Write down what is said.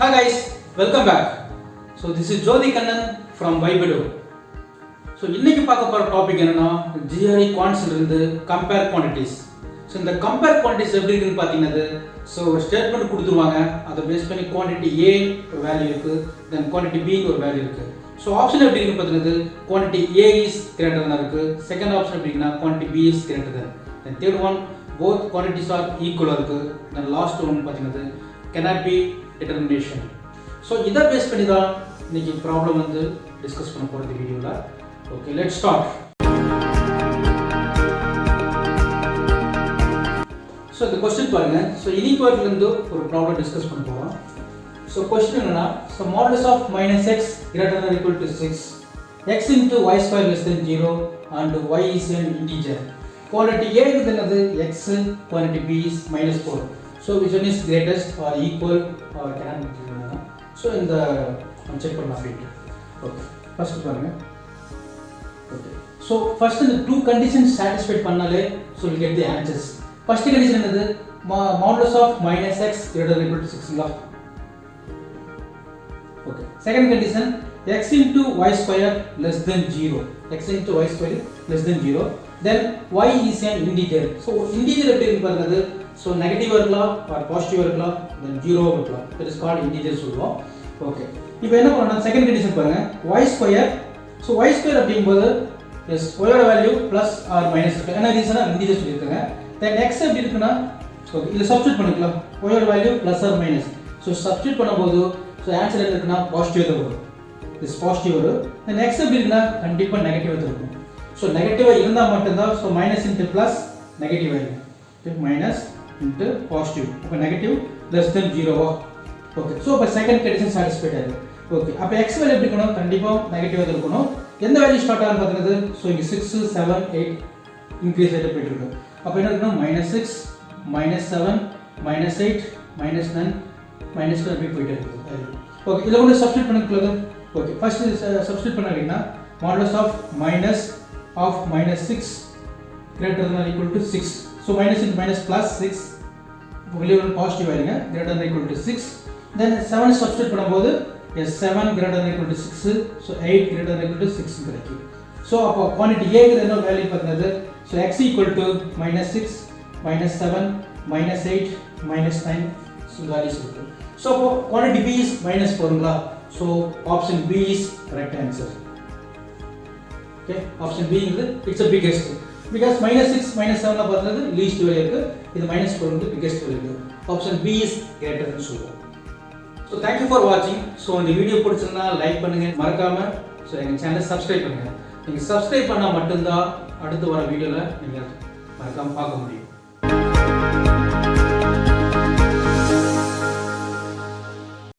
Hi guys, welcome back. So this is Jyoti Kannan from Vibedu. So இன்னைக்கு பார்க்க போற topic என்னன்னா GRE quants ல இருந்து compare quantities. So இந்த compare quantities எப்படி இருக்குன்னு பாத்தீங்கன்னா so ஒரு ஸ்டேட்மென்ட் கொடுத்துருவாங்க அதை பேஸ் பண்ணி quantity A ஒரு வேல்யூ இருக்கு then quantity B ஒரு வேல்யூ இருக்கு. So ஆப்ஷன் எப்படி இருக்கு பாத்தீங்கன்னா quantity A is greater than இருக்கு. செகண்ட் ஆப்ஷன் எப்படின்னா quantity B is greater than. Then third one both quantities are equal இருக்கு. Then last one பாத்தீங்கன்னா cannot be determination. So இத பேஸ் பண்ணி தான் இன்னைக்கு ப்ராப்ளம் வந்து டிஸ்கஸ் பண்ண போறது வீடியோல. Okay, let's start. So the question பாருங்க. So inequality ல இருந்து ஒரு ப்ராப்ளம் டிஸ்கஸ் பண்ண போறோம். So question என்னன்னா so modulus of minus x greater than or equal to 6 x into y square less than 0 and y is an integer. Quantity A is என்னது x, quantity B is minus 4. So which one is greatest or equal or cannot be given. So in the check பண்ணலாம் அப்படிட்டு. Okay, first பாருங்க. Okay, so first the two conditions satisfied பண்ணாலே so we get the answers. First condition என்னது modulus of minus x greater than or equal to 6 ங்களா. Okay, second condition x into y square less than 0. X into y square less than 0. Then y is an integer. So integer எப்படி இருக்கு பாருங்க. So negative இருக்கலாம் or positive இருக்கலாம் then 0 இருக்கலாம். That is called integer சொல்லுவோம். Okay, இப்போ என்ன பண்ணனும் செகண்ட் கண்டிஷன் பாருங்க y square. So y square அப்படிங்கும்போது yes y ஓட வேல்யூ பிளஸ் ஆர் மைனஸ் இருக்கு. என்ன ரீசனா இன்டிஜர் சொல்லிருக்காங்க. then x எப்படி இருக்குனா ஓகே இத சப்ஸ்டிட்யூட் பண்ணிக்கலாம். y ஓட value plus or minus. So substitute பண்ணும்போது so ஆன்சர் என்ன இருக்குனா பாசிட்டிவ் தான் வரும். this பாசிட்டிவ் வரும். then x எப்படி இருக்குனா கண்டிப்பா நெகட்டிவ் தான் இருக்கும். So நெகட்டிவா இருந்தா மட்டும் தான் so minus into plus negative ஆயிடும். okay minus into positive. அப்ப negative less than 0 okay. So அப்ப செகண்ட் கண்டிஷன் சாட்டிஸ்ஃபைட் ஆயிடுது. ஓகே அப்ப x வேல்யூ எப்படி இருக்கணும் கண்டிப்பா நெகட்டிவா தான் இருக்கணும். எந்த வேல்யூ ஸ்டார்ட் ஆகுது பாத்தீங்கன்னா சோ இங்க 6 7 8 இன்கிரீஸ் ஆயிட்டு போயிட்டு இருக்கு. அப்ப என்ன இருக்கணும் -6 -7 -8 -9 -10 அப்படி போயிட்டு இருக்கு. ஓகே இத கூட சப்ஸ்டிட்யூட் பண்ணிக்கலாம். ஓகே ஃபர்ஸ்ட் சப்ஸ்டிட்யூட் பண்ணீங்கன்னா modulus of -6 greater than or equal to 6. So minus into minus plus 6 value positive ஆயிடுங்க greater than or equal to 6. Then 7 substitute பண்ணும்போது yes 7 greater than or equal to 6. So 8 greater than or equal to 6 கிடைக்கும். So அப்போ quantity A க்கு என்ன value பார்த்தீங்கன்னா so x equal to -6 -7 -8 -9 so values இருக்கு. So அப்போ quantity B is -4ங்களா. So option B is correct answer. Okay, option B is it's a biggest because -6 -7 ல பார்த்தது least value இருக்கு. இது -4 வந்து biggest value இருக்கு. Option B is greater than சொல்லுவோம். So thank you for watching. So இந்த video பிடிச்சிருந்தா like பண்ணுங்க மறக்காம so எங்க சேனலை சப்ஸ்கிரைப் பண்ணுங்க. நீங்க சப்ஸ்கிரைப் பண்ணா மட்டும் தான் அடுத்து வர வீடியோல நீங்க மறக்காம பார்க்க முடியும்.